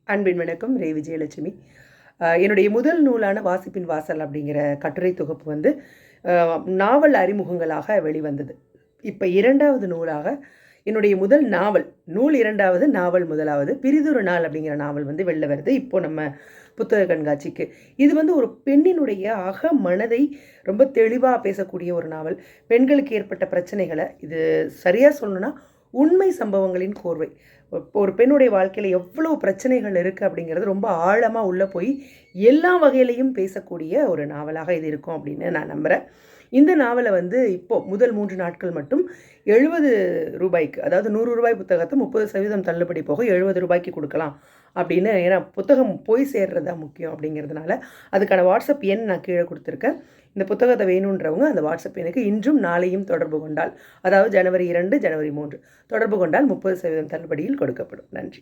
அன்பின் வணக்கம். ரே விஜயலட்சுமி. என்னுடைய முதல் நூலான வாசிப்பின் வாசல் அப்படிங்கிற கட்டுரை தொகுப்பு வந்து நாவல் அறிமுகங்களாக வெளிவந்தது. இப்போ இரண்டாவது நூலாக என்னுடைய முதல் நாவல், நூல் இரண்டாவது, நாவல் முதலாவது, பிரிதொரு நாள் அப்படிங்கிற நாவல் வந்து வெளில வருது இப்போது நம்ம புத்தக கண்காட்சிக்கு. இது வந்து ஒரு பெண்ணினுடைய அக மனதை ரொம்ப தெளிவாக பேசக்கூடிய ஒரு நாவல். பெண்களுக்கு ஏற்பட்ட பிரச்சனைகளை, இது சரியாக சொல்லணும்னா உண்மை சம்பவங்களின் கோர்வை. ஒரு பெண்ணுடைய வாழ்க்கையில் எவ்வளோ பிரச்சனைகள் இருக்குது அப்படிங்கிறது ரொம்ப ஆழமாக உள்ளே போய் எல்லா வகையிலையும் பேசக்கூடிய ஒரு நாவலாக இது இருக்கும் அப்படின்னு நான் நம்புகிறேன். இந்த நாவலை வந்து இப்போது முதல் 3 நாட்கள் மட்டும் 70 ரூபாய்க்கு, அதாவது 100 ரூபாய் புத்தகத்தை 30% தள்ளுபடி போக 70 ரூபாய்க்கு கொடுக்கலாம் அப்படின்னு. ஏன்னா புத்தகம் போய் சேர்றதா முக்கியம் அப்படிங்கிறதுனால அதுக்கான வாட்ஸ்அப் எண் நான் கீழே கொடுத்துருக்கேன். இந்த புத்தகத்தை வேணுன்றவங்க அந்த வாட்ஸ்அப் எனக்கு இன்றும் நாளையும் தொடர்பு கொண்டால், அதாவது ஜனவரி 2, ஜனவரி 3 தொடர்பு கொண்டால் 30% தள்ளுபடியில் கொடுக்கப்படும். நன்றி.